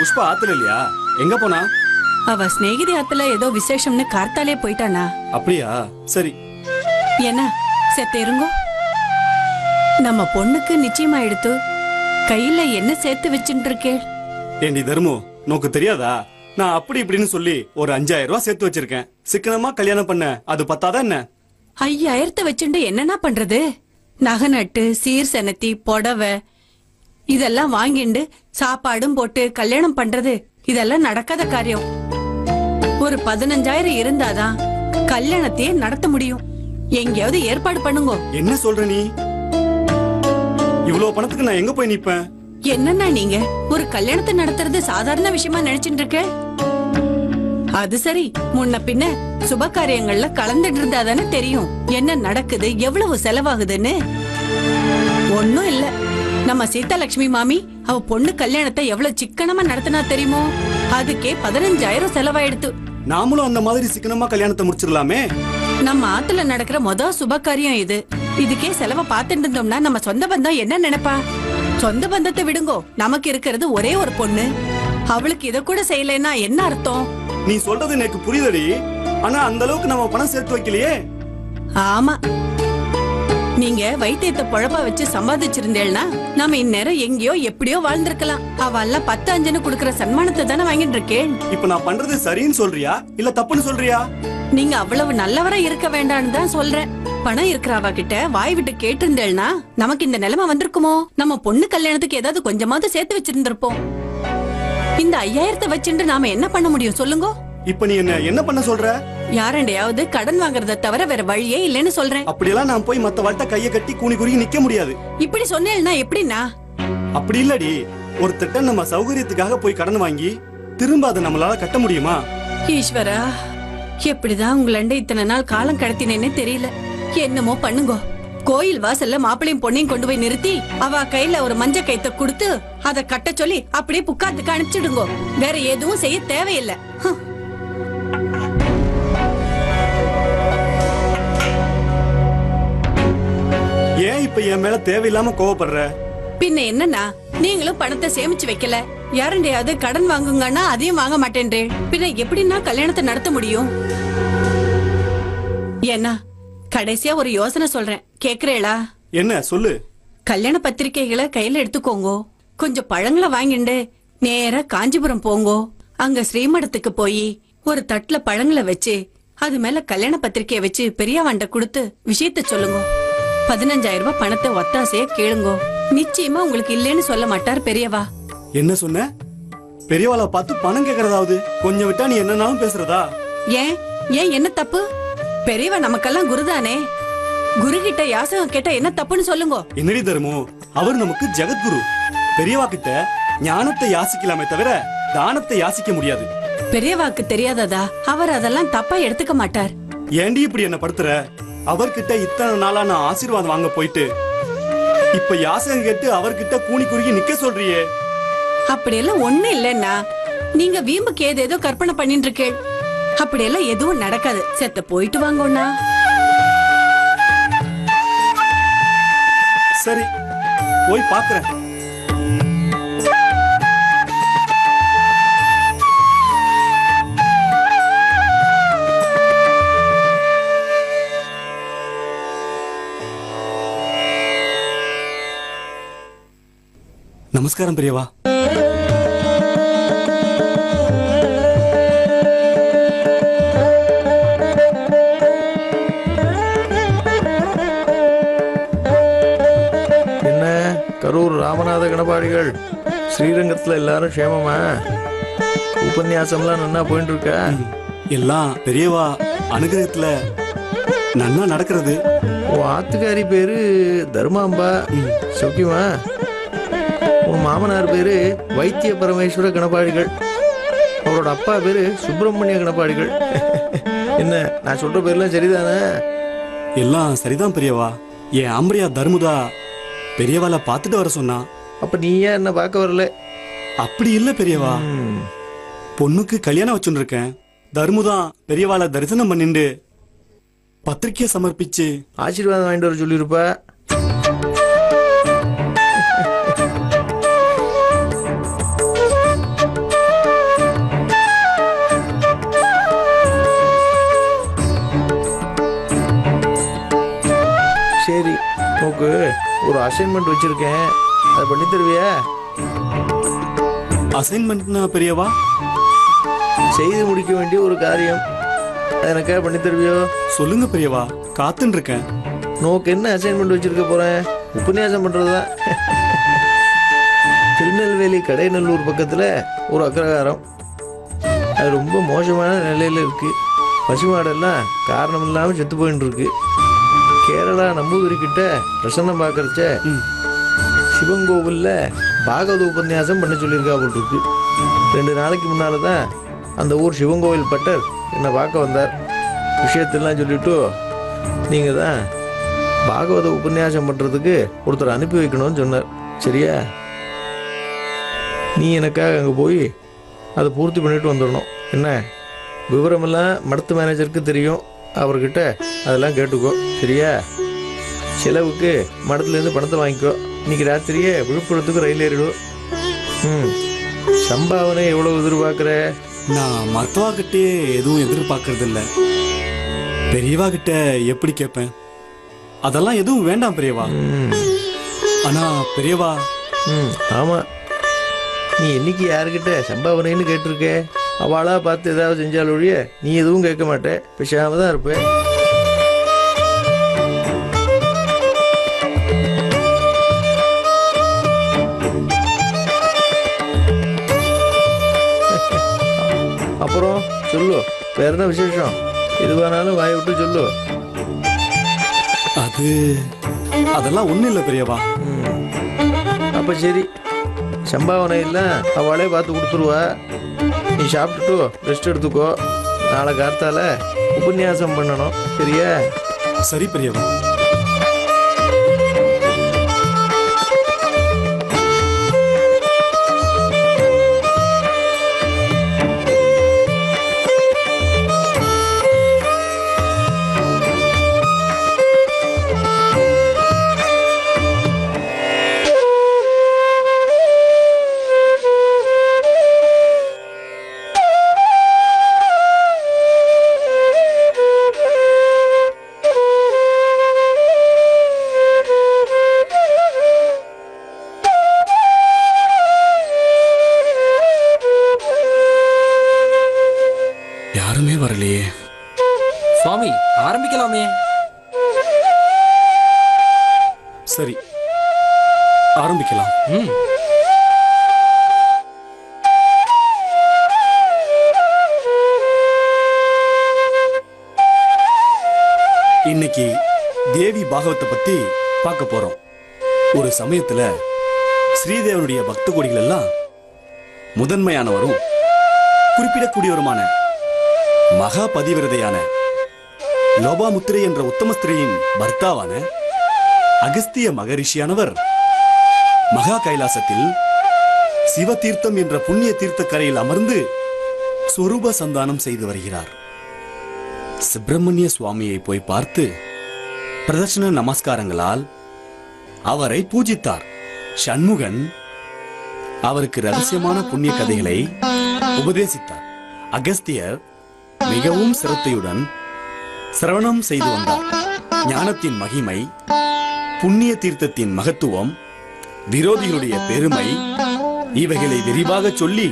புஷ்பா ஆத்துல இல்லையா? எங்க போனா? அவ ஸ்நேகிதி ஆத்துல ஏதோ விசேஷம்னு கார்த்தாலே போயிட்டானா? அப்படியா? சரி. என்ன செத்தேருங்கோ? நம்ம பொண்ணுக்கு நிச்சயமா எடுத்து கையில என்ன சேர்த்து வச்சுட்டு இருக்கே? ஏண்டி தர்மு, நோக்கு தெரியாதா? நான் அப்படி இப்படின்னு சொல்லி ஒரு 5000 ரூபாய் சேர்த்து வச்சிருக்கேன். சிக்கனமா கல்யாணம் பண்ண அது பத்தாதான் என்ன? 5000 வச்சுட்டு என்னன்னா பண்றது? நகை நட்டு, சீர் செனத்தி, புடவை இதெல்லாம் வாங்கிண்டு சாப்பாடும் போட்டு கல்யாணம் பண்றது இதெல்லாம் நடக்காத காரியம். ஒரு 15000 இருந்தாதான் கல்யாணத்தையே நடத்த முடியும். எங்கேயாவது ஏற்பாடு பண்ணுங்க. என்ன சொல்ற நீ? இவ்வளவு பணத்துக்கு நான் எங்க போய் நிப்பேன்? என்னன்னா நீங்க ஒரு கல்யாணத்தை நடத்துறது சாதாரண விஷயமா நினைச்சிட்டு இருக்க? அது சரி, முன்ன பின்ன சுப காரியங்கள்ல கலந்துட்டு இருந்தா தானே தெரியும் என்ன நடக்குது, எவ்வளவு செலவாகுதுன்னு. ஒண்ணும் இல்ல, நம்ம சீதாலட்சுமி மாமி அவ பொண்ணு கல்யாணத்தை எவ்வளவு சிக்கனமா நடத்தினா தெரியுமோ? அதுக்கே 15000 செலவாயிடுத்து. நாமளும் அந்த மாதிரி சிக்கனமா கல்யாணத்தை முடிச்சிடலாமே. நம்ம ஆத்துல நடக்கிற மொத சுப காரியம் இது. இதுக்கே செலவை பார்த்துட்டு இருந்தோம்னா நம்ம சொந்த பந்தம் என்ன நினைப்பா? சொந்த பந்தத்தை விடுங்கோ, நமக்கு இருக்கிறது ஒரே ஒரு பொண்ணு. அவளுக்கு இத கூட செய்யலைன்னா என்ன அர்த்தம்? நீ சொல்றது எனக்கு புரியுதடி, ஆனா அந்த அளவுக்கு நம்ம பணம் சேர்த்து வைக்கலையே. ஆமா, நீங்க வைத்தியத்தை பொழப்பா வச்சு சம்பாதிச்சிருந்தேன்னா நாம இந்நேரம் எங்கேயோ எப்படியோ வாழ்ந்திருக்கலாம். அவள்ல 10-5ன்னு குடுக்கற சன்மானத்தை தானே வாங்கிட்டு இருக்கேன். இப்ப நான் பண்றது சரின்னு சொல்றியா இல்ல தப்புன்னு சொல்றியா? நீங்க அவ்வளவு நல்லவரா இருக்க வேண்டான்னு தான் சொல்றேன். பணம் இருக்கிறவா கிட்ட வாய் விட்டு கேட்டிருந்தேன்னா நமக்கு இந்த நிலைமை வந்திருக்குமோ? நம்ம பொண்ணு கல்யாணத்துக்கு ஏதாவது கொஞ்சமாவது சேர்த்து வச்சிருந்திருப்போம். இந்த 5000 வச்சுட்டு நாம என்ன பண்ண முடியும் சொல்லுங்க? இப்ப நீ என்ன பண்ண சொல்ற? யாரண்டையாவது கடன் வாங்குறத தவிர வேற வழியே இல்லைன்னு சொல்றேன். அப்படியெல்லாம் நான் போய் மத்த வாழ்த்த கைய கட்டி கூனி குறுகி நிக்க முடியாது. இப்படி சொன்னேன்னா எப்படின்னா? அப்படி இல்லடி, ஒரு திட்டம் நம்ம சௌகரியத்துக்காக போய் கடன் வாங்கி திரும்ப அதை நம்மளால கட்ட முடியுமா? ஈஸ்வரா, எப்படிதான் உங்களண்ட இத்தனை நாள் காலம் கடத்தினேன்னு தெரியல. என்னமோ பண்ணுங்க. கோயில் வாசல்ல மாப்பிளையும் பொண்ணையும் கொண்டு போய் நிறுத்தி அவ கையில ஒரு மஞ்ச கைத்த கொடுத்து அத கட்ட சொல்லி அப்படியே புக்காத்துக்கு அனுப்பிச்சிடுங்க. வேற எதுவும் செய்ய தேவையில்லை. ஏன் இப்ப என் மேல தேவையில்லாம கோவப்படுற? பின்ன என்னன்னா, நீங்களும் பணத்தை சேமிச்சு வைக்கல, யாரண்டையாவது கடன் வாங்குங்கன்னா அதையும் வாங்க மாட்டேன்றே. பின்ன எப்படின்னா கல்யாணத்தை நடத்த முடியும்? ஏன்னா கடைசியா ஒரு யோசனை சொல்றேன், கேக்குறேளா? என்ன சொல்லு? கல்யாண பத்திரிகைகளை கையில எடுத்துக்கோங்கோ. கொஞ்சம் பழங்களை வாங்கிண்டு நேரா காஞ்சிபுரம் போங்கோ. அங்க ஸ்ரீமடத்துக்கு போய் ஒரு தட்டுல பழங்களை வச்சு அது மேல கல்யாண பத்திரிகையை வச்சு பெரியவாண்ட கொடுத்து விஷயத்த சொல்லுங்க. 15000 ரூபாய் பணத்தை ஒத்தாசைய கேளுங்கோ. நிச்சயமா உங்களுக்கு இல்லைன்னு சொல்ல மாட்டார் பெரியவா. என்ன சொன்ன? பெரியவாளை பார்த்து பணம் கேக்குறதாவது? கொஞ்சம் விட்டா நீ என்னன்னாலும் பேசுறதா? ஏன் ஏன் என்ன தப்பு? பெரியவா நமக்கெல்லாம் குருதானே. குரு கிட்ட யாசகம் கேட்டா என்ன தப்புன்னு சொல்லுங்க. என்னடி தர்மு, அவர் நமக்கு ஜெகத்குரு. பெரியவா கிட்ட ஞானத்தை யாசிக்கலாமே தவிர தானத்தை யாசிக்க முடியாது. பெரியவாக்கு தெரியாததா? அவர் அதெல்லாம் தப்பா எடுத்துக்க மாட்டார். ஏண்டி இப்படி என்ன படுத்துற? அவர்கிட்ட இத்தனை நாளா நான் ஆசீர்வாதம் வாங்க போயிட்டு இப்ப யாசகம் கேட்டு அவர்கிட்ட கூனி குறுகி நிக்க சொல்றியே. அப்படியெல்லாம் ஒண்ணு இல்லன்னா நீங்க வீம்புக்கு ஏதேதோ கற்பனை பண்ணிட்டு இருக்கேள். அப்படியெல்லாம் எதுவும் நடக்காது. செத்த போயிட்டு வாங்கண்ணா. சரி, போய் பாக்குறேன். நமஸ்காரம் பெரியவா. கரூர் ராமநாத கணபாடிகள் ஸ்ரீரங்கத்துல எல்லாரும் க்ஷேமமா? உபன்யாசம்லாம் நன்னா போயிட்டு இருக்க? எல்லாம் பெரியவா அனுகிரகத்துல நன்னா நடக்கிறது. உன் ஆத்துக்காரி பேரு தர்மாம்பா, சௌக்கியமா? உன் மாமனார் பேரு வைத்திய பரமேஸ்வர கணபாடிகள், அவரோட அப்பா பேரு சுப்பிரமணிய கணபாடிகள். என்ன நான் சொல்ற பேர்லாம் சரிதானே? எல்லாம் சரிதான் பெரியவா. என் ஆம்பரியா தர்முதா பெரியவாளை பார்த்துட்டு வர சொன்னா. அப்ப நீ ஏன் என்ன பார்க்க வரல? அப்படி இல்ல பெரியவா, பொண்ணுக்கு கல்யாணம் வச்சுட்டு இருக்கேன். தர்முதான் பெரியவாளை தரிசனம் பண்ணிட்டு பத்திரிக்கையை சமர்ப்பிச்சு ஆசீர்வாதம் வாங்கிட்டு வர சொல்லியிருப்பா. சரி, உனக்கு ஒரு அசைன்மெண்ட் வச்சிருக்கேன், அதை பண்ணி தருவியா? அசைன்மெண்ட்னா பெரியவா? செய்து முடிக்க வேண்டிய ஒரு காரியம், அதை எனக்காக பண்ணி தருவியோ? சொல்லுங்க பெரியவா, காத்துன்னு இருக்கேன். நோக்கு என்ன அசைன்மெண்ட் வச்சிருக்க போறேன்? உபன்யாசம் பண்றதுதான். திருநெல்வேலி கடைநல்லூர் பக்கத்துல ஒரு அக்ரஹாரம், அது ரொம்ப மோசமான நிலையில இருக்கு. பசுமாடெல்லாம் காரணம் இல்லாம செத்து போயின்னு இருக்கு. கேரளா நம்பூதிரி கிட்ட பிரசன்னம் பார்க்கறச்ச சிவன் கோவில்ல பாகவத உபன்யாசம் பண்ண சொல்லியிருக்கா போல் இருக்கு. 2 நாளைக்கு முன்னால தான் அந்த ஊர் சிவன் கோவில் பட்டர் என்னை பார்க்க வந்தார். விஷயத்தெல்லாம் சொல்லிட்டு நீங்கள் தான் பாகவத உபன்யாசம் பண்ணுறதுக்கு ஒருத்தர் அனுப்பி வைக்கணும்னு சொன்னார். சரியா? நீ எனக்காக அங்கே போய் அதை பூர்த்தி பண்ணிட்டு வந்துடணும். என்ன? விவரமெல்லாம் மடத்து மேனேஜருக்கு தெரியும், அவர்கிட்ட அதெல்லாம் கேட்டுக்கோ. சரியா? செலவுக்கு மடத்துலேருந்து பணத்தை வாங்கிக்கோ. இன்னைக்கு ராத்திரியே விழுப்புரத்துக்கு ரயில் ஏறிடும். சம்பாவனை எவ்வளோ எதிர்பார்க்குற? நான் மத்தவா கிட்டே எதுவும் எதிர்பார்க்கறது இல்ல. பெரியவா கிட்ட எப்படி கேட்பேன்? அதெல்லாம் எதுவும் வேண்டாம் பெரியவா. ஆனா பெரியவா, ஆமாம், நீ என்னைக்கு யாருக்கிட்ட சம்பாவனைன்னு கேட்டிருக்க? அவளா பார்த்து ஏதாவது செஞ்சால் ஒழிய நீ எதுவும் கேட்க மாட்டே, பேசாம தான் இருப்ப. அப்புறம் சொல்லு, வேற என்ன விசேஷம்? எதுவானாலும் வாய் விட்டு சொல்லு. அதெல்லாம் ஒண்ணும் இல்லை பெரியவா. அப்ப சரி, சம்பாவனை இல்லை அவளே பார்த்து கொடுத்துருவா. நீ சாப்பிட்டுட்டு ரெஸ்ட் எடுத்துக்கோ. நாளை கார்த்தால உபன்யாசம் பண்ணணும். சரியா? சரி பெரியவா. யாருமே வரலையே. சுவாமி, ஆரம்பிக்கலாமே. சரி, ஆரம்பிக்கலாம். இன்னைக்கு தேவி பாகவத்தை பத்தி பார்க்க போறோம். ஒரு சமயத்துல ஸ்ரீதேவனுடைய பக்த கோடிகள் எல்லாம் முதன்மையானவரும் குறிப்பிடக்கூடியவருமான மகா பதிவிரதையான லோபாமுத்திரை என்ற உத்தம ஸ்திரீயின் பர்த்தாவான அகஸ்திய மகரிஷியானவர் மகா கைலாசத்தில் சிவதீர்த்தம் என்ற புண்ணிய தீர்த்த கரையில் அமர்ந்து சொரூப சந்தானம் செய்து வருகிறார். சுப்பிரமணிய சுவாமியை போய் பார்த்து பிரதர்ஷன நமஸ்காரங்களால் அவரை பூஜித்தார். சண்முகன் அவருக்கு ரகசியமான புண்ணிய கதைகளை உபதேசித்தார். அகஸ்தியர் மிகவும் சிரத்தையுடன் சிரவணம் செய்து வந்தார். ஞானத்தின் மகிமை, புண்ணிய தீர்த்தத்தின் மகத்துவம், விரோதிகளுடைய பெருமை இவைகளை விரிவாக சொல்லி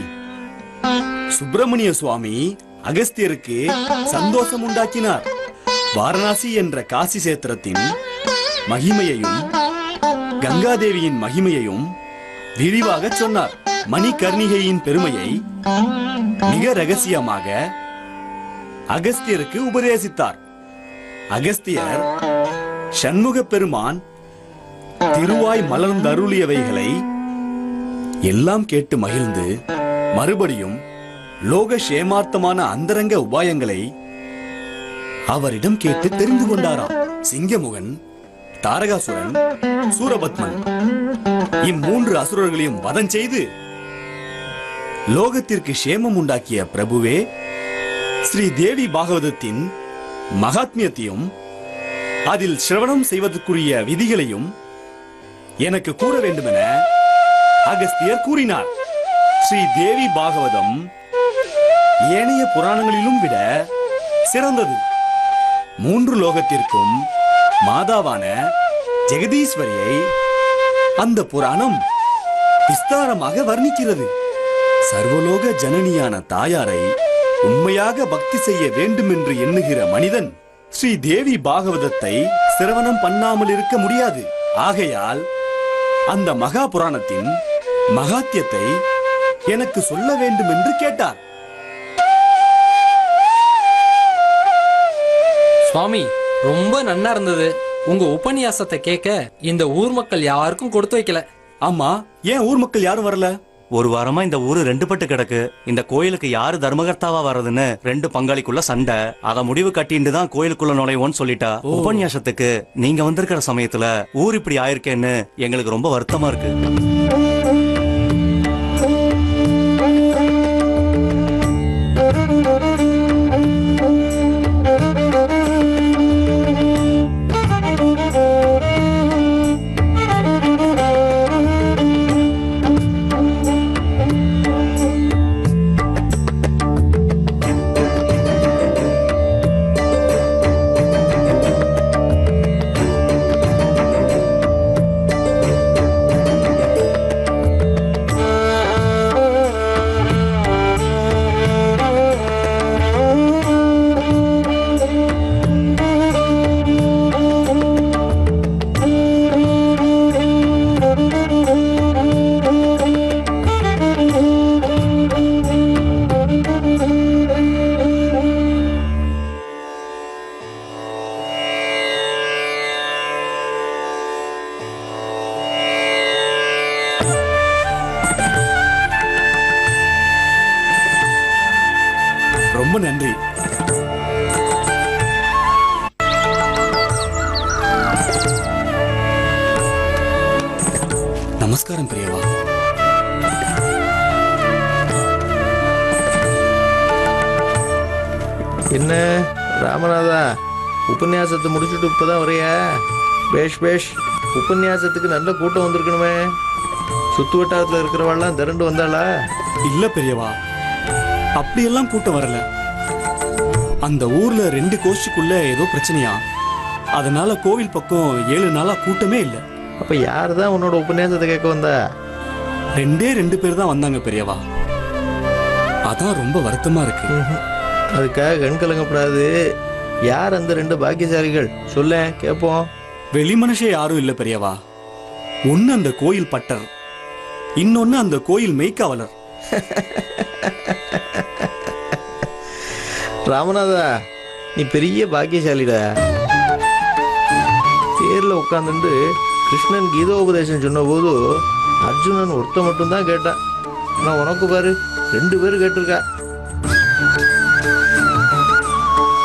சுப்பிரமணிய சுவாமி அகஸ்தியருக்கு சந்தோஷம் உண்டாக்கினார். வாரணாசி என்ற காசி சேத்திரத்தின் மகிமையையும் கங்காதேவியின் மகிமையையும் விரிவாக சொன்னார். மணிகர்ணிகையின் பெருமையை மிக ரகசியமாக அகஸ்தியருக்கு உபதேசித்தார். அகஸ்தியர் சண்முக பெருமான் திருவாய் மலர்ந்தருளியவைகளை எல்லாம் கேட்டு மகிழ்ந்து மறுபடியும் லோக சேமார்த்தமான அந்தரங்க உபாயங்களை அவரிடம் கேட்டு தெரிந்து கொண்டாராம். சிங்கமுகன், தாரகாசுரன், சூரபத்மன் இம்மூன்று அசுரர்களையும் வதம் செய்து லோகத்திற்கு சேமம் உண்டாக்கிய பிரபுவே, ஸ்ரீ தேவி பாகவதத்தின் மகாத்மியத்தையும் அதில் சிரவணம் செய்வதற்குரிய விதிகளையும் எனக்கு கூற வேண்டுமென அகஸ்தியர் கூறினார். ஸ்ரீ தேவி பாகவதம் ஏனைய புராணங்களிலும் விட சிறந்தது. 3 லோகத்திற்கும் மாதாவான ஜெகதீஸ்வரியை அந்த புராணம் விஸ்தாரமாக வர்ணிக்கிறது. சர்வலோக ஜனனியான தாயாரை உண்மையாக பக்தி செய்ய வேண்டும் என்று எண்ணுகிற மனிதன் ஸ்ரீ தேவி பாகவதத்தை சிரவணம் பண்ணாமல் இருக்க முடியாது. ஆகையால் அந்த மகா புராணத்தின் மகாத்தியத்தை எனக்கு சொல்ல வேண்டும் என்று கேட்டார். சுவாமி, ரொம்ப நன்னா இருந்தது. உங்க உபன்யாசத்தை கேட்க இந்த ஊர் மக்கள் யாருக்கும் கொடுத்து வைக்கல. ஆமா, ஏன் ஊர் மக்கள் யாரும் வரல? ஒரு வாரமா இந்த ஊரு ரெண்டு பட்டு கிடக்கு. இந்த கோயிலுக்கு யாரு தர்மகர்த்தாவா வர்றதுன்னு ரெண்டு பங்காளிக்குள்ள சண்டை. அத முடிவு கட்டிட்டு தான் கோயிலுக்குள்ள நுழைவோன்னு சொல்லிட்டா. உபன்யாசத்துக்கு நீங்க வந்திருக்கிற சமயத்துல ஊர் இப்படி ஆயிருக்கேன்னு எங்களுக்கு ரொம்ப வருத்தமா இருக்கு. ரொம்ப நன்றி. நமஸ்காரம் பெரியவா. என்ன ராமநாதா, உபன்யாசத்தை முடிச்சுட்டு இப்பதான் வரையா? பேஷ் பேஷ். உபன்யாசத்துக்கு நல்ல கூட்டம் வந்திருக்கணுமே. சுத்து வட்டாரத்தில் இருக்கிறவாள்லாம் திரண்டு வந்தாளா? இல்ல பெரியவா, அப்படியெல்லாம் கூட்டம் வரல. அந்த ஊர்ல 2 கோஷ்டிக்குள்ள ஏதோ பிரச்சனையா, அதனால கோவில் பக்கம் 7 நாளா கூட்டமே இல்ல. அப்ப யார் தான் உன்னோட உபன்யாசத்தை கேட்க வந்தா? 2 பேர் தான் வந்தாங்க பெரியவா. அதான் ரொம்ப வருத்தமா இருக்கு. அதுக்காக கண் கலங்கப்படாது. யார் அந்த 2 பாக்கியசாலிகள் சொல்ல கேட்போம். வெளி மனுஷே யாரும் இல்ல பெரியவா. ஒன்னு அந்த கோயில் பட்டர், இன்னொன்னு அந்த கோயில் மெய்க்காவலர். ராமநாதா, நீ பெரிய பாக்கியசாலிடா. தேர்ல உட்காந்துட்டு கிருஷ்ணன் கீதோபதேசம் சொன்ன போது அர்ஜுனன் ஒருத்த மட்டும் தான் கேட்டான். ஆனா உனக்கு பாரு 2 பேர் கேட்டிருக்கா.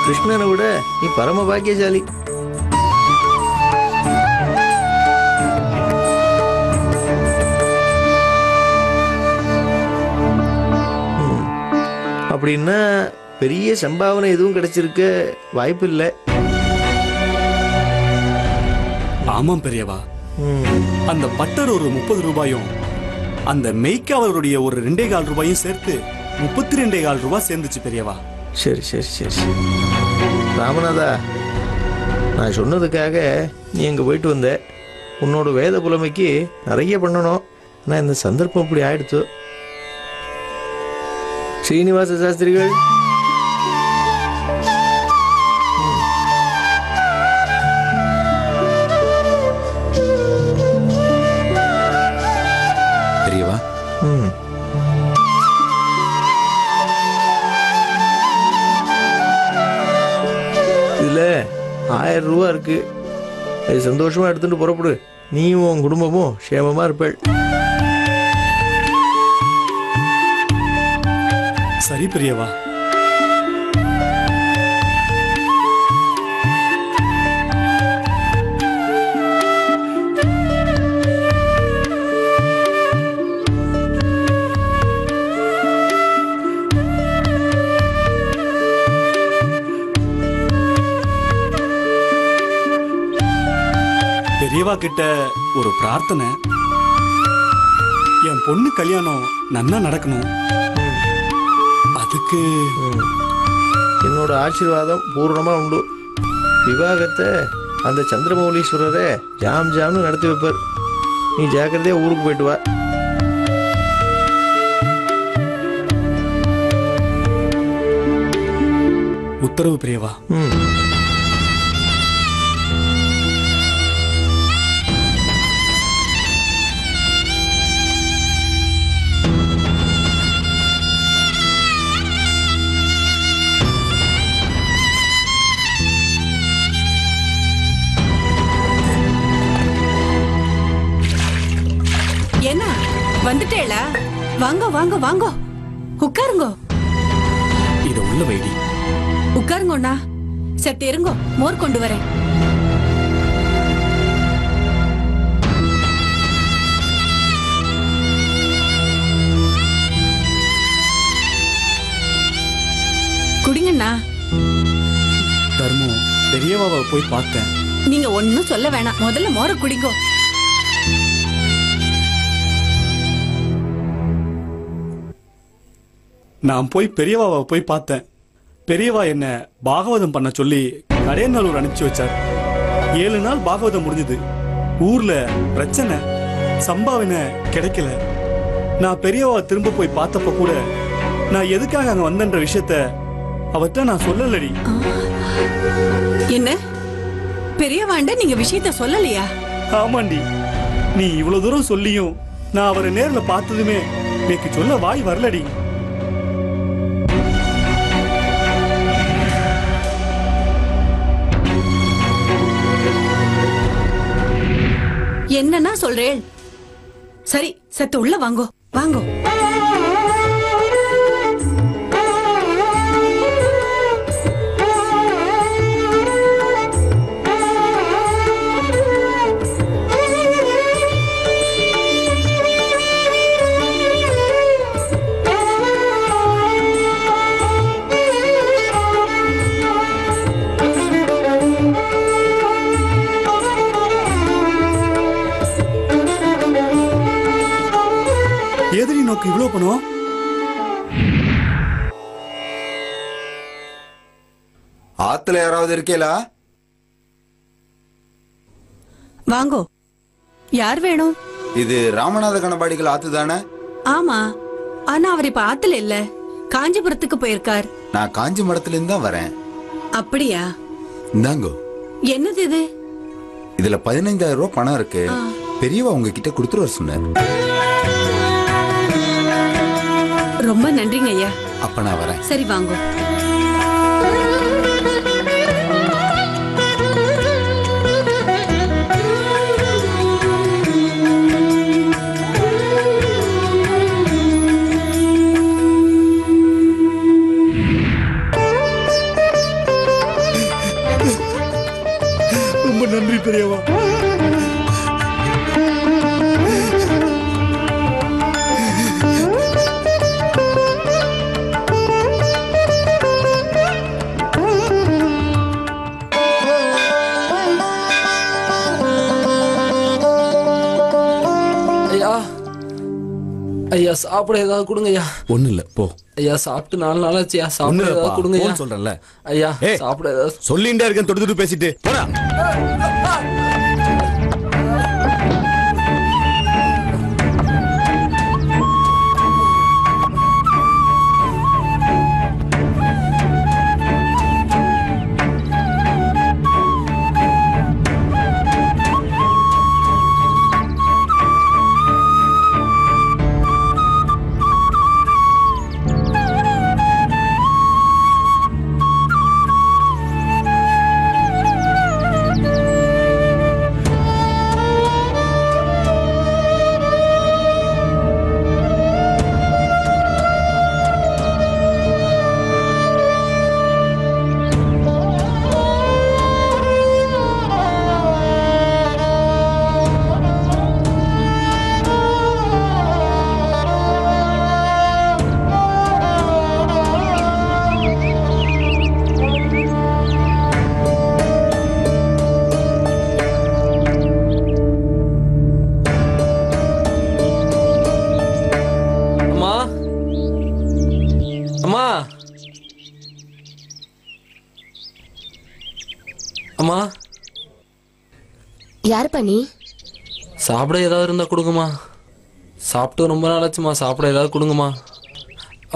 கிருஷ்ணனை விட நீ பரம பாக்கியசாலி. அப்படின்னா பெரிய சம்பாவனை எதுவும் கிடைச்சிருக்க வாய்ப்பு இல்லை. ஆமாம் பெரியவா. அந்த பட்டர் ஒரு 30 ரூபாயும் அந்த மெய்க்காவலருடைய ஒரு 2.25 ரூபாயும் சேர்த்து 32.25 ரூபாய் சேர்ந்துச்சு பெரியவா. சரி சரி சரி சரி. ராமநாதா, நான் சொன்னதுக்காக நீ அங்கே போயிட்டு வந்த. உன்னோட வேத புலமைக்கு நிறைய பண்ணணும். ஆனால் இந்த சந்தர்ப்பம் இப்படி ஆயிடுத்து. ஸ்ரீனிவாச சாஸ்திரிகள், பெரியவா, இதுல 1000 ரூபா இருக்கு. அது சந்தோஷமா எடுத்துட்டு புறப்படு. நீயும் உன் குடும்பமும் சேமமா இருப்பேள். சரி பெரியவா. பெரியவா கிட்ட ஒரு பிரார்த்தனை. என் பொண்ணு கல்யாணம் நன்னா நடக்கணும். அதுக்கு என்னோட ஆசீர்வாதம் பூர்ணமா உண்டு. விவாகத்தை அந்த சந்திரமௌலீஸ்வரரை ஜாம் ஜாம்னு நடத்தி வைப்பார். நீ ஜாக்கிரதையா ஊருக்கு போயிட்டு வா. உத்தரவு பெரியவா. என்ன வந்துட்டேளா? வாங்க வாங்க வாங்க, உட்காருங்க. இத உள்ள வைடி. உட்காருங்கண்ணா. சத்து இருங்கோ, மோர் கொண்டு வரேன். குடிங்கண்ணா. தர்மம், பெரியவாவை போய் பார்த்தேன். நீங்க ஒன்னும் சொல்ல வேணாம், முதல்ல மோர குடிங்கோ. நான் போய் பெரியவாவை போய் பார்த்தேன். பெரியவா என்ன பாகவதம் பண்ண சொல்லி கடையநல்லூர் அனுப்பிச்சு வச்சார். 7 நாள் பாகவதம் முடிஞ்சது. ஊர்ல பிரச்சனை, சம்பாவனை கிடைக்கல. நான் பெரியவா திரும்ப போய் பார்த்தப்ப கூட நான் எதுக்காக அங்க வந்தன்ற விஷயத்த அவர்கிட்ட நான் சொல்லலடி. என்ன பெரியவாண்ட நீங்க விஷயத்த சொல்லலையா? ஆமாண்டி, நீ இவ்வளவு தூரம் சொல்லியும் நான் அவரை நேர்ல பார்த்ததுமே எனக்கு சொல்ல வாய் வரலடி. என்னன்னா சொல்றேன். சரி, சத்து உள்ள வாங்கோ வாங்கோ. எதிரி நோக்கு இவ்வளவு பண்ணுவோம். ஆத்துல யாராவது இருக்கேலா? வாங்கோ. யார் வேணும்? இது ராமநாத கணபாடிகள் ஆத்து தானே? ஆமா, ஆனா அவர் இப்ப ஆத்துல இல்ல, காஞ்சிபுரத்துக்கு போயிருக்கார். நான் காஞ்சி மடத்துல இருந்து தான் வரேன். அப்படியா? இந்தாங்கோ. என்னது இது? இதுல 15,000 ரூபாய் பணம் இருக்கு. பெரியவா உங்ககிட்ட கொடுத்துருவ சொன்னார். ரொம்ப நன்றிங்க ஐயா. அப்ப நான் வரேன். சரி வாங்கோ. ரொம்ப நன்றி பெரியவா. ஐயா சாப்பிட ஏதாவது கொடுங்க ஐயா. ஒண்ணு இல்ல போ. ஐயா சாப்பிட்டு 4 நாள் ஆச்சுயா. சாப்பிட ஏதாவது கொடுங்க ஐயா. சொல்றேன்ல ஐயா சாப்பிட ஏதாவது. சொல்லிட்டே இருக்கேன், தொட்டு பேசிட்டு போடா. யாருப்பா நீ? சாப்பிட ஏதாவது இருந்தா கொடுங்கம்மா. சாப்பிட்டு ரொம்ப நாள் ஆச்சுமா. சாப்பிட ஏதாவது கொடுங்கம்மா.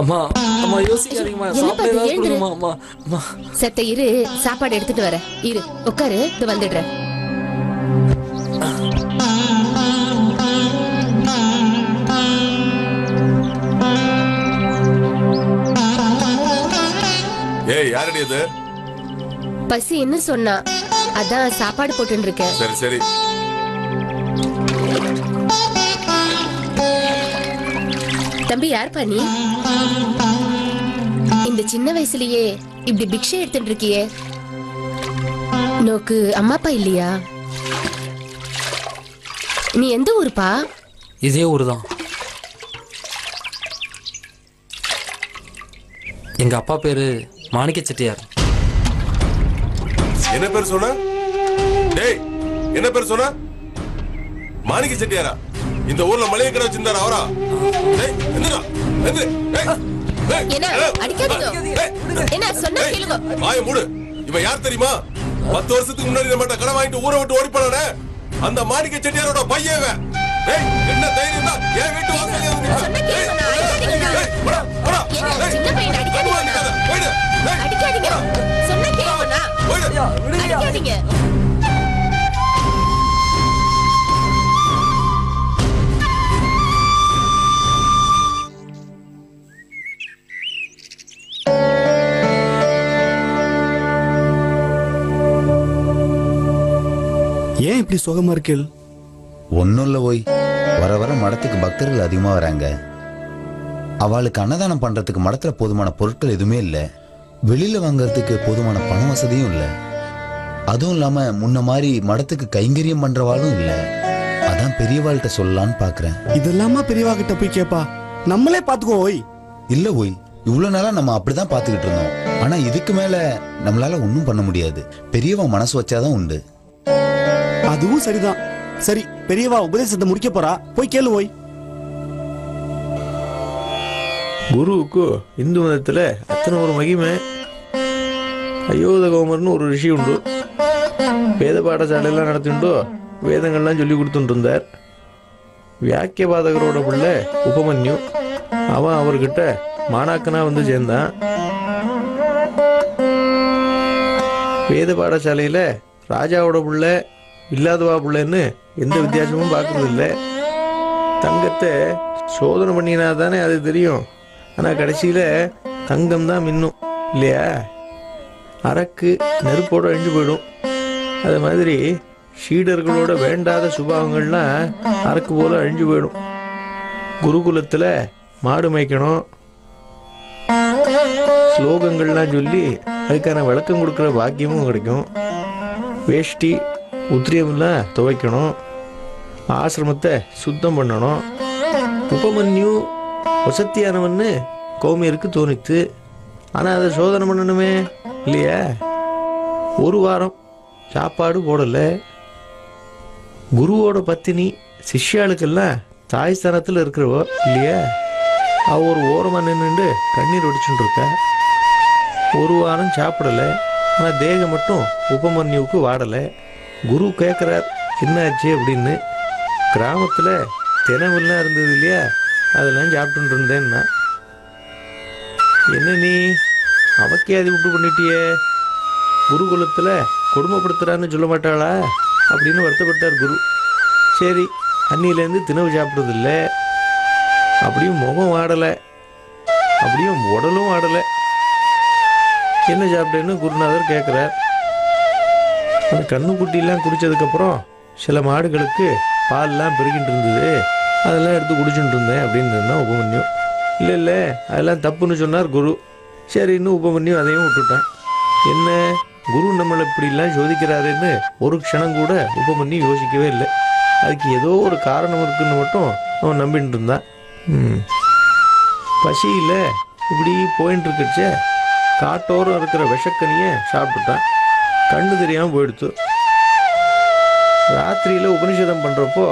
அம்மா அம்மா யோசிக்காதீங்கம்மா. சாப்பிட ஏதாவது கொடுங்கம்மா. அம்மா அம்மா செத்த இரு, சாப்பாடு எடுத்துட்டு வர. இரு, உட்காரு, இது வந்துடுறேன். ஏய், யாரடி அது? பசி என்ன சொன்னா, அதான் சாப்பாடு போட்டு இருக்கேன். சரி சரி. தம்பி, யாருப்பா நீ? இந்த சின்ன வயசுலயே இப்படி பிக்ஷை எடுத்துட்டு இருக்கியே, நோக்கு அம்மா அப்பா இல்லையா? நீ எந்த ஊருப்பா? இதே ஊரு தான். எங்க அப்பா பேரு மாணிக்க செட்டியார். என்ன பேர் சொன்ன? டேய், என்ன பேர் சொன்ன? மாணிக்க செட்டியாரா? இந்த ஊர்ல மளிகை கடை வச்சிருந்தாரு அவரா? டேய், என்னடா? எந்திரு. டேய், என்ன அடிக்காதீங்க. என்ன சொன்னா கேளுங்க. வாயை மூடு. இவன் யார் தெரியுமா? 10 வருஷத்துக்கு முன்னாடி நம்மட்ட கடை வாங்கிட்டு ஊரை விட்டு ஓடி போனானே, அந்த மாணிக்க செட்டியாரோட பையன் இவன். டேய், என்ன தைரியம் தான் என் வீட்டு வாசல்ல வந்து சொன்னா கேளுங்க. அடிக்காதீங்க. போடா போடா. என்ன சின்ன பையன் அடிக்காதீங்க. போய்டு. டேய், அடிக்காதீங்க. சொன்னா கேளுங்க. போய்டு. அடிக்காதீங்க. ஏன் இப்படி சோகமா இருக்கேள்? ஒன்னும் இல்ல ஓய், வர வர மடத்துக்கு பக்தர்கள் அதிகமா வராங்க. அவளுக்கு அன்னதானம் பண்றதுக்கு மடத்துல போதுமான பொருட்கள் எதுவுமே இல்ல. வெளியில வாங்கறதுக்கு போதுமான பண வசதியும் இல்ல. அதுவும் இல்லாம முன்ன மாதிரி மடத்துக்கு கைங்கரியம் பண்றவாளும் இல்ல. அதான் பெரியவாள்கிட்ட சொல்லலான்னு பாக்குறேன். இதெல்லாமா பெரியவா கிட்ட போய் கேப்பா? நம்மளே பாத்துக்கோ ஓய். இல்ல ஓய், இவ்வளவு நாளா நம்ம அப்படிதான் பாத்துக்கிட்டு இருந்தோம். ஆனா இதுக்கு மேல நம்மளால ஒன்னும் பண்ண முடியாது. பெரியவா மனசு வச்சாதான் உண்டு. அதுவும் சரிதான். சரி, பெரியவா உபதேசத்தை முடிக்க போறா, போய் கேளு ஓய். குருவுக்கு இந்து மதத்துல அத்தனை ஒரு மகிமை. அயோதகோமர்னு ஒரு ரிஷி உண்டு. வேத பாடசாலையெல்லாம் நடத்திண்டு வேதங்கள்லாம் சொல்லி கொடுத்துட்டு இருந்தார். வியாக்கியபாதகரோட பிள்ளை உபமன்யு, அவன் அவர்கிட்ட மாணாக்கனா வந்து சேர்ந்தான். வேத பாடசாலையில ராஜாவோட பிள்ளை இல்லாதவா பிள்ளைன்னு எந்த வித்தியாசமும் பார்க்கறது இல்லை. தங்கத்தை சோதனை பண்ணினா தானே அது தெரியும். ஆனால் கடைசியில் தங்கம் தான் மின்னும் இல்லையா? அரக்கு நெருப்போடு அழிஞ்சு போயிடும். அது மாதிரி சீடர்களோட வேண்டாத சுபாவங்கள்லாம் அரக்கு போல அழிஞ்சு போயிடும். குருகுலத்தில் மாடு மேய்க்கணும், ஸ்லோகங்கள்லாம் சொல்லி அதுக்கான விளக்கம் கொடுக்குற பாக்கியமும் கிடைக்கும். வேஷ்டி உத்திரியமெல்லாம் துவைக்கணும், ஆசிரமத்தை சுத்தம் பண்ணணும். உபமன்யு வசத்தியானவன்னு கௌமியருக்கு தோணித்து. ஆனால் அதை சோதனை பண்ணணுமே இல்லையா? ஒரு வாரம் சாப்பாடு போடலை. குருவோட பத்தினி சிஷ்யாளுக்கெல்லாம் தாய் ஸ்தானத்தில் இருக்கிறவோ இல்லையா? அவ ஒரு ஓரமாக நின்றுண்டு கண்ணீர் ஒடிச்சுட்டு இருக்கா. ஒரு வாரம் சாப்பிடலை. ஆனால் தேகம் மட்டும் உபமன்யுவுக்கு வாடலை. குரு கேட்குறார் என்னாச்சு அப்படின்னு. கிராமத்தில் தினவெல்லாம் இருந்தது இல்லையா, அதெல்லாம் சாப்பிட்டு இருந்தேன்னா. என்ன நீ அவக்கியாதி விட்டு பண்ணிட்டியே, குருகுலத்தில் கொடுமைப்படுத்துறான்னு சொல்ல மாட்டாளா அப்படின்னு வருத்தப்பட்டார் குரு. சரி, அன்னிலேருந்து தினவு சாப்பிட்றதில்ல. அப்படியும் முகம் ஆடலை, அப்படியும் உடலும் ஆடலை. என்ன சாப்பிட்டேன்னு குருநாதர் கேட்குறார். அந்த கண்ணுக்குட்டிலாம் குடித்ததுக்கப்புறம் சில மாடுகளுக்கு பால்லாம் பெருகிட்டு இருந்தது, அதெல்லாம் எடுத்து குடிச்சுட்டு இருந்தேன் அப்படின்னு இருந்தான் உபமன்யு. இல்லை இல்லை, அதெல்லாம் தப்புன்னு சொன்னார் குரு. சரி, இன்னும் உபமன்யு அதையும் விட்டுட்டான். என்ன, குரு நம்மளை இப்படிலாம் சோதிக்கிறாருன்னு ஒரு க்ஷணம் கூட உபமன்யு யோசிக்கவே இல்லை. அதுக்கு ஏதோ ஒரு காரணம் இருக்குன்னு மட்டும் அவன் நம்பிட்டு இருந்தான். பசியில் இப்படி போயின்னு இருக்கச்ச காட்டோரம் இருக்கிற விஷக்கனியை சாப்பிட்டுட்டான். கண்ணு தெரியாமல் போயிடுத்து. ராத்திரியில் உபனிஷதம் பண்ணுறப்போ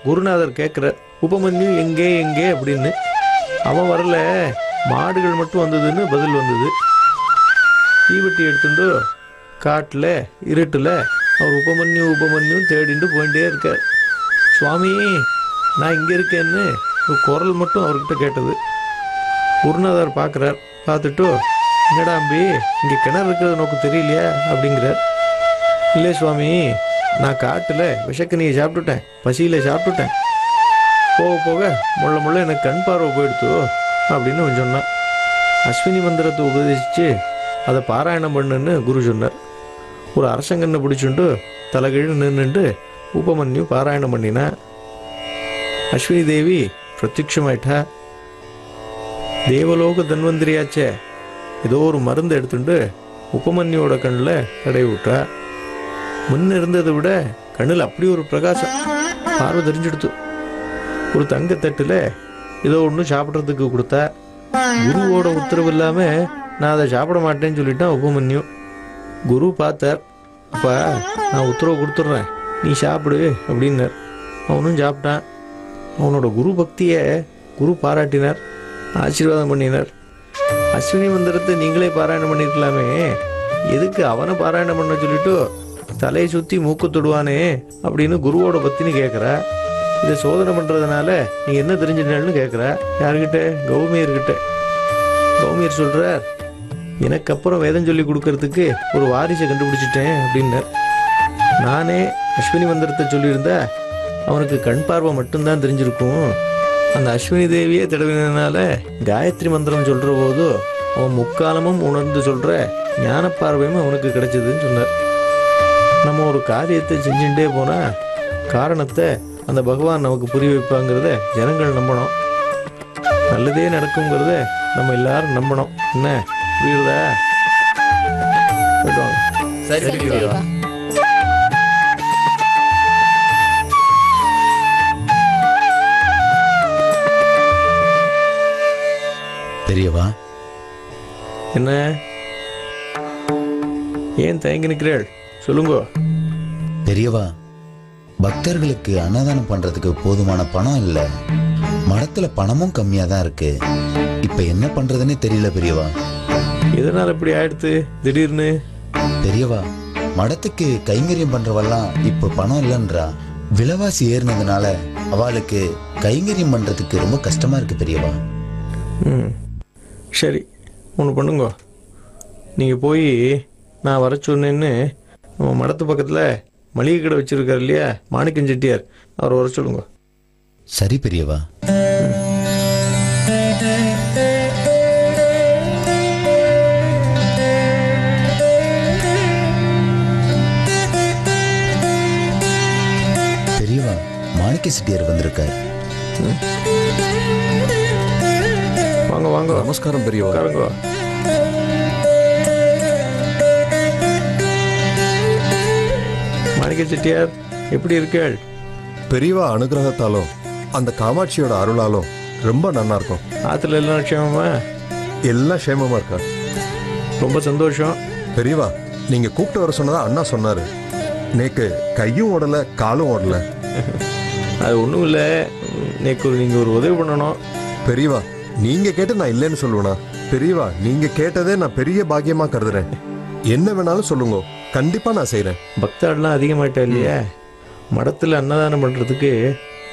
குருநாதர் கேட்குறார், உபமன்யு எங்கே எங்கே அப்படின்னு. அவன் வரல, மாடுகள் மட்டும் வந்ததுன்னு பதில் வந்தது. தீவெட்டி எடுத்துட்டு காட்டில் இருட்டில் அவர் உபமன்யு தேடிட்டு போயிட்டே இருக்கார். சுவாமி, நான் இங்கே இருக்கேன்னு ஒரு குரல் மட்டும் அவர்கிட்ட கேட்டது. குருநாதர் பார்க்குறார். பார்த்துட்டு, என்னடா அம்பி, இங்கே கிணறு இருக்கிறது நோக்கு தெரியலையா அப்படிங்கிறார். இல்லை சுவாமி, நான் காட்டில் விஷக்கனியை சாப்பிட்டுட்டேன், பசியில் சாப்பிட்டுட்டேன், போக போக முள்ள முள்ள எனக்கு கண் பார்வை போயிடுத்து அப்படின்னு அவன் சொன்னான். அஸ்வினி மந்திரத்தை உபதேசித்து அதை பாராயணம் பண்ணுன்னு குரு சொன்னார். ஒரு அரசங்கண்ணை பிடிச்சுண்டு தலைகீழ் நின்றுட்டு உபமன்யு பாராயணம் பண்ணினா. அஸ்வினி தேவி பிரத்யட்சமாயிட்டா. தேவலோக தன்வந்திரியாச்சே, ஏதோ ஒரு மருந்து எடுத்துட்டு உபமன்யோட கண்ணில் தடவி விட்டா. முன்ன இருந்ததை விட கண்ணில் அப்படி ஒரு பிரகாசம், பார்வை தெரிஞ்சுடுத்து. ஒரு தங்கத்தட்டில் ஏதோ ஒன்று சாப்பிட்றதுக்கு கொடுத்தா. குருவோட உத்தரவு இல்லாமல் நான் அதை சாப்பிட மாட்டேன்னு சொல்லிட்டான் உபமன்யு. குரு பார்த்தார். அப்பா, நான் உத்தரவு கொடுத்துட்றேன், நீ சாப்பிடு அப்படின்னார். அவனும் சாப்பிட்டான். அவனோட குரு பக்தியை குரு பாராட்டினார், ஆசீர்வாதம் பண்ணினார். அஸ்வினி மந்திரத்தை நீங்களே பாராயணம் பண்ணியிருக்கலாமே, எதுக்கு அவனை பாராயணம் பண்ண சொல்லிட்டு தலையை சுற்றி மூக்கு தொடுவானே அப்படின்னு குருவோட பத்தினி கேட்குறா. இதை சோதனை பண்ணுறதுனால நீ என்ன தெரிஞ்சுட்டேன்னு கேட்குறா. யாருக்கிட்ட? கௌமியர்கிட்ட. கௌமியர் சொல்கிறார், எனக்கு அப்புறம் வேதம் சொல்லி கொடுக்கறதுக்கு ஒரு வாரிசை கண்டுபிடிச்சிட்டேன் அப்படின்னார். நானே அஸ்வினி மந்திரத்தை சொல்லியிருந்தா அவனுக்கு கண் பார்வை மட்டும்தான் தெரிஞ்சிருக்கும். அந்த அஸ்வினி தேவியே தடவினால காயத்ரி மந்திரம் சொல்கிற போது அவன் முக்காலமும் உணர்ந்து சொல்கிற ஞான பார்வையும் அவனுக்கு கிடைச்சதுன்னு சொன்னார். நம்ம ஒரு காரியத்தை செஞ்சுட்டே போனால் காரணத்தை அந்த பகவான் நமக்கு புரிய வைப்பாங்கிறத ஜனங்கள் நம்பணும். நல்லதே நடக்குங்கிறத நம்ம எல்லாரும் நம்பணும். என்ன புரியுறதா? போயிட்டு வாங்க. சரி பெரியவா. பெரியவா, என்ன ஏன் தயங்கி நிற்கிறேள்? சொல்லுங்க. பெரியவா, பக்தர்களுக்கு அன்னதானம் பண்றதுக்கு போதுமான பணம் இல்ல, மடத்துல பணமும் கம்மியா தான் இருக்கு. இப்ப என்ன பண்றதுன்னு தெரியல பெரியவா. எதனால இப்படி ஆயிடுத்து திடீர்னு? பெரியவா, மடத்துக்கு கைங்கரியம் பண்றவெல்லாம் இப்ப பணம் இல்லைன்றா. விலைவாசி ஏறினதுனால அவளுக்கு கைங்கரியம் பண்றதுக்கு ரொம்ப கஷ்டமா இருக்கு பெரியவா. சரி, ஒன்று பண்ணுங்க. நீங்கள் போய் நான் வர சொன்னேன்னு நம்ம மடத்து பக்கத்தில் மளிகை கடை வச்சுருக்கார் இல்லையா, மாணிக்கம் செட்டியார், அவர் வர சொல்லுங்க. சரி பெரியவா. பெரியவா, மாணிக்க செட்டியார் வந்திருக்கார். வாங்க வாங்க. நமஸ்காரம் பெரியவா. உட்காருங்க. மாணிக்க செட்டியார், எப்படி இருக்கேள்? பெரியவா அனுகிரகத்தாலும் அந்த காமாட்சியோட அருளாலும் ரொம்ப நல்லா இருக்கும். ஆற்றுல எல்லாம் க்ஷேமமா? எல்லாம் க்ஷேமமா இருக்கா? ரொம்ப சந்தோஷம். பெரியவா, நீங்க கூப்பிட்டு வர சொன்னதா அண்ணா சொன்னாரு. நேக்கு கையும் ஓடல காலும் ஓடல. அது ஒன்றும் இல்லை, நேக்கு நீங்கள் ஒரு உதவி பண்ணணும். பெரியவா, நீங்க கேட்டு நான் இல்லைன்னு சொல்லுவேனா? பெரியவா, நீங்க கேட்டதே நான் பெரிய பாக்கியமா கருதுறேன். என்ன வேணாலும் சொல்லுங்க, கண்டிப்பா நான் செய்யறேன். பக்தாடெலாம் அதிகமாயிட்டா இல்லையா, மடத்தில் அன்னதானம் பண்ணுறதுக்கு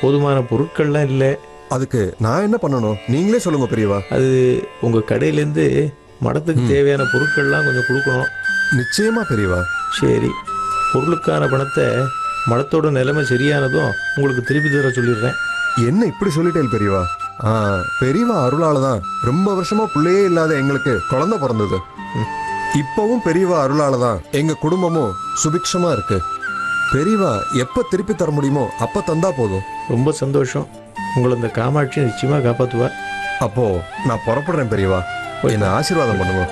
போதுமான பொருட்கள்லாம் இல்லை. அதுக்கு நான் என்ன பண்ணணும் நீங்களே சொல்லுங்க பெரியவா. அது உங்கள் கடையிலேருந்து மடத்துக்கு தேவையான பொருட்கள்லாம் கொஞ்சம் கொடுக்கணும். நிச்சயமா பெரியவா. சரி, பொருளுக்கான பணத்தை மடத்தோட நிலைமை சரியானதும் உங்களுக்கு திருப்பி தர சொல்லிடுறேன். என்ன இப்படி சொல்லிட்டேன் பெரியவா? பெரியவா அருளால தான் ரொம்ப வருஷமா பிள்ளையே இல்லாத எங்களுக்கு குழந்தை பிறந்தது. இப்பவும் பெரியவா அருளால தான் எங்க குடும்பமும் சுபிக்ஷமா இருக்கு. பெரியவா எப்ப திருப்பி தர முடியுமோ அப்ப தந்தா போதும். ரொம்ப சந்தோஷம். உங்களை இந்த காமாட்சி நிச்சயமா காப்பாற்றுவா. அப்போ நான் புறப்படுறேன் பெரியவா. என்ன ஆசீர்வாதம் பண்ணுங்க.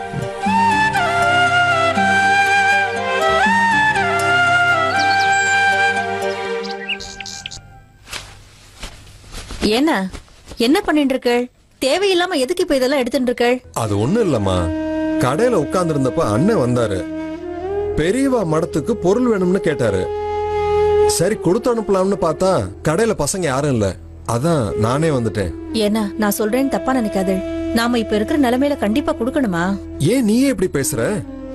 ஏன்னா என்ன பண்ணிட்டு இருக்க? தேவையில்லாம எதுக்கு இப்ப இதெல்லாம் எடுத்துட்டு இருக்க? அது ஒண்ணும் இல்லம்மா, கடையில உட்கார்ந்து இருந்தப்ப அண்ணன் வந்தாரு. பெரியவா மடத்துக்கு பொருள் வேணும்னு கேட்டாரு. சரி கொடுத்து அனுப்பலாம்னு பார்த்தா கடையில பசங்க யாரும் இல்ல, அதான் நானே வந்துட்டேன். ஏன்னா நான் சொல்றேன்னு தப்பா நினைக்காத. நாம இப்ப இருக்கிற நிலைமையில கண்டிப்பா கொடுக்கணுமா? ஏன் நீயே இப்படி பேசுற?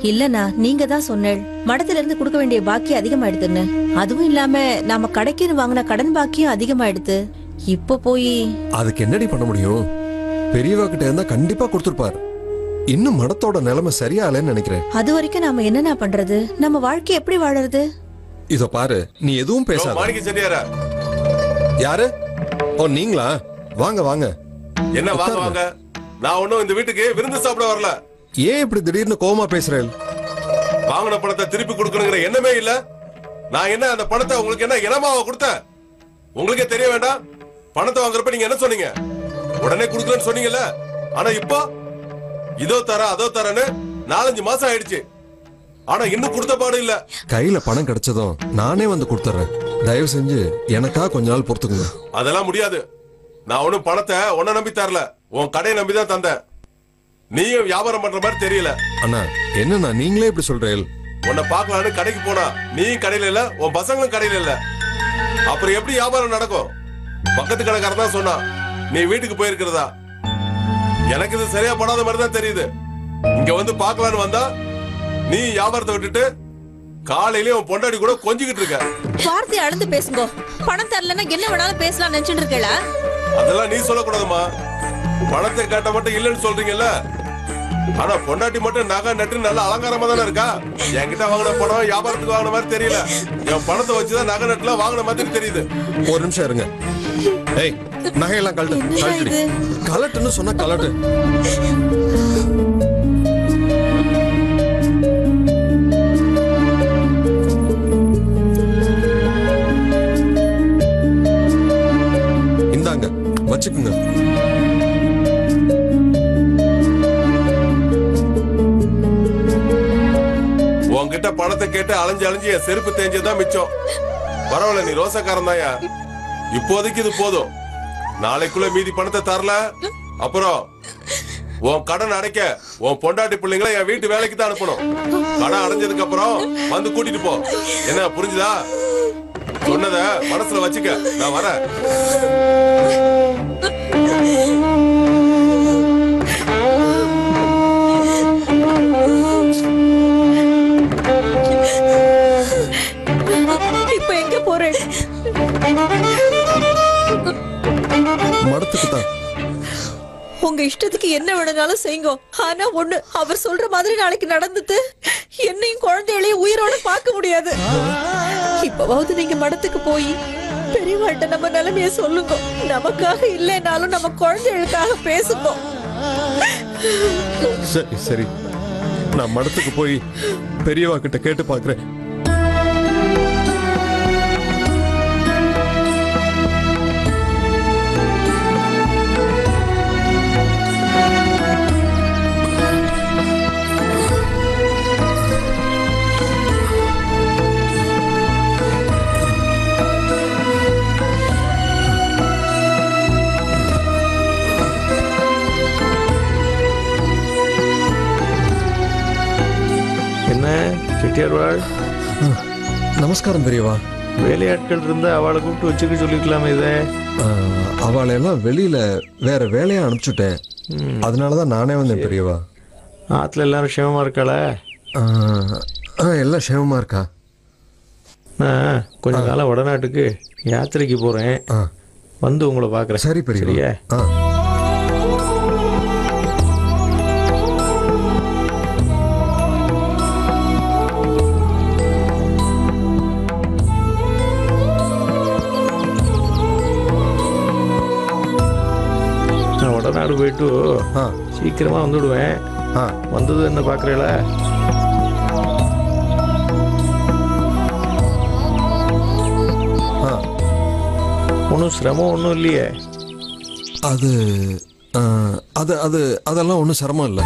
இல்லனா நீங்க தான் சொன்னேள் மடத்துல இருந்து கொடுக்க வேண்டிய பாக்கி அதிகமாயிடுதுன்னு. அதுவும் இல்லாம நாம கடைக்குன்னு வாங்கின கடன் பாக்கியும் அதிகமாயிடுது. இப்ப போய் அதுக்கு என்னடி பண்ண முடியும்? பெரியவா கிட்ட இருந்தா கண்டிப்பா கொடுத்துருப்பார். இன்னும் மடத்தோட நிலைமை சரியாலன்னு நினைக்கிறேன். அது வரைக்கும் நாம என்னன்னா பண்றது? நம்ம வாழ்க்கை எப்படி வாழறது? இதோ பாரு, நீ எதுவும் பேசாத. மாணிக்க செட்டியாரா? யாரு? ஓ நீங்களா? வாங்க வாங்க. என்ன வாங்க வாங்க? நான் ஒண்ணும் இந்த வீட்டுக்கு விருந்து சாப்பிட வரல. ஏன் இப்படி திடீர்னு கோவமா பேசுறேன்? வாங்கின பணத்தை திருப்பி கொடுக்கணுங்கிற எண்ணமே இல்ல. நான் என்ன அந்த பணத்தை உங்களுக்கு என்ன இனமாவ கொடுத்தேன்? உங்களுக்கே தெரிய வேண்டாம். பணத்தை வாங்குறப்ப நீங்க என்ன சொன்னீங்க? உடனே கொடுக்கலன்னு சொன்னீங்கல்ல. ஆனா இப்போ இதோ தர அதோ தரன்னு 4-5 மாசம் ஆயிடுச்சு. ஆனா இன்னும் கொடுத்த பாடு இல்ல. கையில பணம் கிடைச்சதும் நானே வந்து கொடுத்துறேன். தயவு செஞ்சு எனக்கா கொஞ்ச நாள் பொறுத்துக்குங்க. அதெல்லாம் முடியாது. நான் ஒண்ணும் பணத்தை உன்னை நம்பி தரல, உன் கடையை நம்பிதான் தந்தேன். நீயும் வியாபாரம் பண்ற மாதிரி தெரியல. அண்ணா என்னண்ணா நீங்களே இப்படி சொல்றேன்? உன்னை பாக்கலான்னு கடைக்கு போனா நீயும் கடையில இல்ல, உன் பசங்களும் கடையில இல்ல. அப்புறம் எப்படி வியாபாரம் நடக்கும்? பக்கத்து கடைக்காரன் தான் சொன்னா நீ வீட்டுக்கு போயிருக்கிறதா. எனக்கு இது சரியா படாத மாதிரி தான் தெரியுது. இங்க வந்து பாக்கலான்னு வந்தா நீ வியாபாரத்தை விட்டுட்டு காலையில உன் பொண்டாடி கூட கொஞ்சிக்கிட்டு இருக்க. வார்த்தை அளந்து பேசுங்க. பணம் தரலன்னா என்ன வேணாலும் பேசலாம் நினைச்சிட்டு இருக்கல. அதெல்லாம் நீ சொல்லக்கூடாதுமா. பணத்தை கேட்ட மட்டும் இல்லன்னு சொல்றீங்கல்ல. ஆனா பொண்டாட்டி மட்டும் நகை நட்டு நல்ல அலங்காரமா தானே இருக்கா. என்கிட்ட வாங்கின பணம் வியாபாரத்துக்கு வாங்கின மாதிரி தெரியல. என் பணத்தை வச்சுதான் நகை நட்டுல வாங்கின மாதிரி தெரியுது. ஒரு நிமிஷம் இருங்க. ஏய் நகையெல்லாம் கழட்டு. கலட்டுன்னு சொன்னா கலட்டு. இந்தாங்க வச்சுக்குங்க. உன்கிட்ட பணத்தை கேட்டு அலைஞ்சு அலைஞ்சு என் செருப்பு தேஞ்சதான் மிச்சம். பரவாயில்ல, நீ ரோசக்காரன் தாயா. இப்போதைக்கு இது போதும். நாளைக்குள்ள மீதி பணத்தை தரல, அப்புறம் உன் கடன் அடைக்க உன் பொண்டாட்டி பிள்ளைங்களை என் வீட்டு வேலைக்கு தான் அனுப்பணும். கடன் அடைஞ்சதுக்கு அப்புறம் வந்து கூட்டிட்டு போ. என்ன புரிஞ்சுதா? சொன்னத மனசுல வச்சுக்க. நான் வரேன். இப்ப எங்க போறேன்? மடத்துக்கு தான். உங்க இஷ்டத்துக்கு என்ன வேணும்னாலும் செய்யுங்க. ஆனா ஒண்ணு, அவர் சொல்ற மாதிரி நாளைக்கு நடந்துட்டு என்னையும் குழந்தைகளையும் உயிரோட பார்க்க முடியாது. இப்பவாவது நீங்க மடத்துக்கு போய் பெரியவாள்கிட்ட நம்ம நிலைமைய சொல்லுங்க. நமக்காக இல்லைனாலும் நம்ம குழந்தைகளுக்காக பேசுங்க. சரி சரி, நான் மடத்துக்கு போய் பெரியவா கிட்ட கேட்டு பாக்குறேன். செட்டியார்வாள், நமஸ்காரம் பெரியவா. வேலையாட்கள் இருந்தா அவளை கூப்பிட்டு வச்சுக்க சொல்லிக்கலாமே. இதை அவளை எல்லாம் வெளியில வேற வேலையா அனுப்பிச்சுட்டேன். அதனாலதான் நானே வந்தேன் பெரியவா. ஆத்துல எல்லாரும் க்ஷேமமா இருக்காளா? எல்லாம் க்ஷேமமா இருக்கா. நான் கொஞ்ச காலம் வடநாட்டுக்கு யாத்திரைக்கு போறேன். வந்து உங்களை பாக்குறேன். சரி பெரியவா. வடநாடு போயிட்டு சீக்கிரமா வந்துடுவேன். வந்தது என்ன பாக்குறீங்களா? ஒன்றும் சிரமம் ஒன்றும் இல்லையே. அது அது அது அதெல்லாம் ஒன்றும் சிரமம் இல்லை.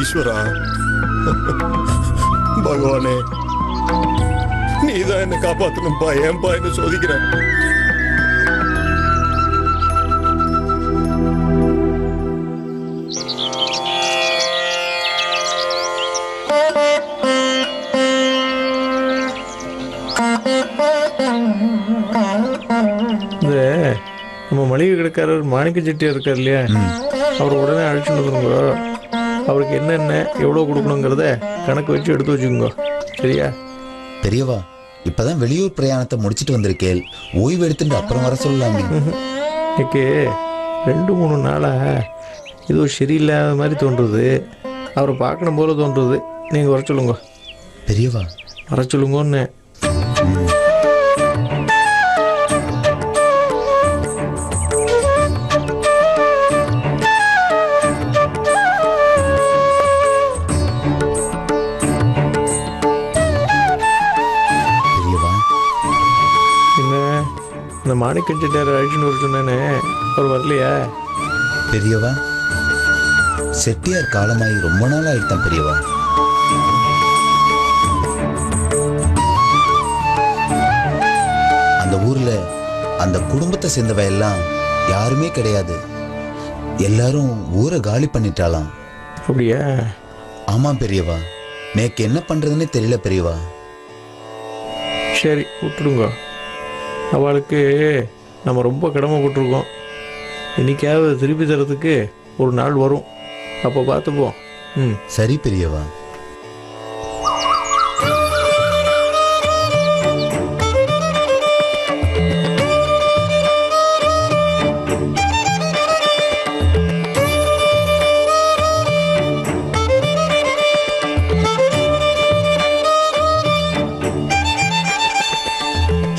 ஈஸ்வரா, பகவானே, நீதான் என்ன காப்பாத்தணும்பா. ஏன்பா என்ன சோதிக்கிற? இந்த நம்ம மளிகை கடைக்காரர் மாணிக்க செட்டியார் இருக்கார் இல்லையா, அவர் உடனே அழைச்சிட்டு வந்துருங்க. அவருக்கு என்னென்ன எவ்வளோ கொடுக்கணுங்கிறத கணக்கு வச்சு எடுத்து வச்சுக்கோங்க. சரியா? பெரியவா, இப்பதான் வெளியூர் பிரயாணத்தை முடிச்சிட்டு வந்திருக்கேன். ஓய்வு எடுத்துட்டு அப்புறம் வர சொல்லலாமே. இன்னைக்கு 2-3 நாளா ஏதோ சரியில்லாத மாதிரி தோன்றுது. அவரை பார்க்கணும் போல தோன்றுது. நீங்கள் வர சொல்லுங்க. பெரியவா, வர சொல்லுங்கன்னு. இந்த மாணிக்கம் செட்டியார் அழிச்சுன்னு வர சொன்னேனே, அவர் வரலையா? பெரியவா, செட்டியார் காலமாயி ரொம்ப நாள் ஆயிட்டான் பெரியவா. அந்த ஊர்ல அந்த குடும்பத்தை சேர்ந்தவ எல்லாம் யாருமே கிடையாது. எல்லாரும் ஊரை காலி பண்ணிட்டாலாம். அப்படியா? ஆமா பெரியவா, நேக்கு என்ன பண்றதுன்னு தெரியல பெரியவா. சரி, விட்டுடுங்க. அவளுக்கு நம்ம ரொம்ப கடமைப்பட்டிருக்கோம். இன்னைக்காவது திருப்பி தரத்துக்கு ஒரு நாள் வரும். அப்போ பார்த்துப்போம். சரி பெரியவா.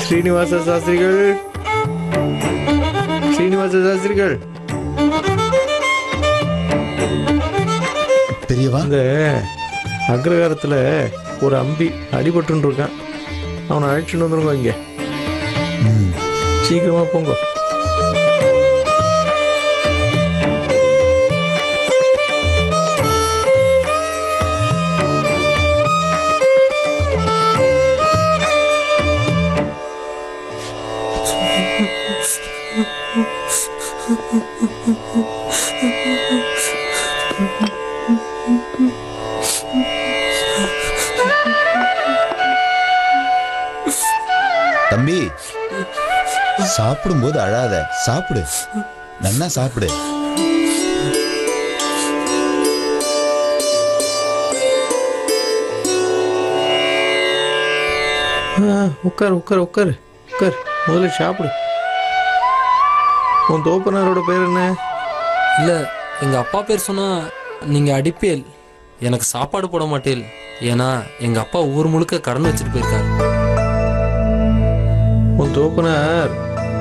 ஸ்ரீனிவாச சாஸ்திரிகள், ஸ்ரீனிவாச சாஸ்திரிகள். பெரியவா, இந்த அக்ரகாரத்தில் ஒரு அம்பி அடிபட்டு இருக்கான். அவனை அழைச்சிட்டு வந்துருங்க. இங்க சீக்கிரமா போங்க. தம்பி, சாப்பிடும்போது அழாத. சாப்பிடு, நன்னா சாப்பிடு. உட்கார் உட்கார் உட்கார் உட்கார். முதல்ல சாப்பிடு. உன் தோப்பனாரோட பேர் என்ன? இல்லை, எங்கள் அப்பா பேர் சொன்னால் நீங்கள் அடிப்பேல். எனக்கு சாப்பாடு போட மாட்டேல். ஏன்னா எங்கள் அப்பா ஊர் முழுக்க கடன் வச்சுட்டு போயிருக்காரு. உன் தோப்பனார்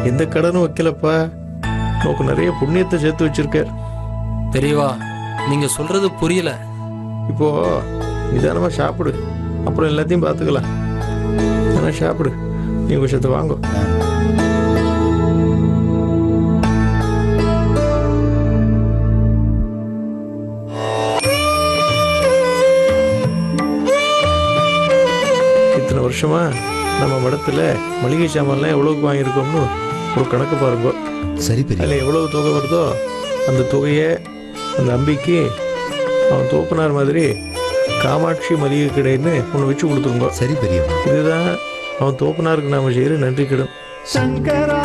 எந்த கடனும் வைக்கலப்பா. உனக்கு நிறைய புண்ணியத்தை சேர்த்து வச்சிருக்கார். பெரியவா, நீங்கள் சொல்கிறது புரியல. இப்போ நிதானமாக சாப்பிடு, அப்புறம் எல்லாத்தையும் பார்த்துக்கலாம். ஆனால் சாப்பிடு. நீ விஷயத்தை வாங்க. இத்தனை வருஷமா நம்ம மடத்துல மளிகை சாமான்லாம் எவ்வளவுக்கு வாங்கியிருக்கோம்னு ஒரு கணக்கு பாருங்க. சரி பெரிய. அதில் எவ்வளவு தொகை வருதோ அந்த தொகையை அந்த அம்பிக்கு அவன் தோப்பனார் மாதிரி காமாட்சி மளிகை கடைன்னு ஒன்று வச்சு கொடுத்துருங்க. சரி பெரிய. இதுதான் அவன் தோப்பனாருக்கு நாம செய்யற நன்றி கடன். சங்கரா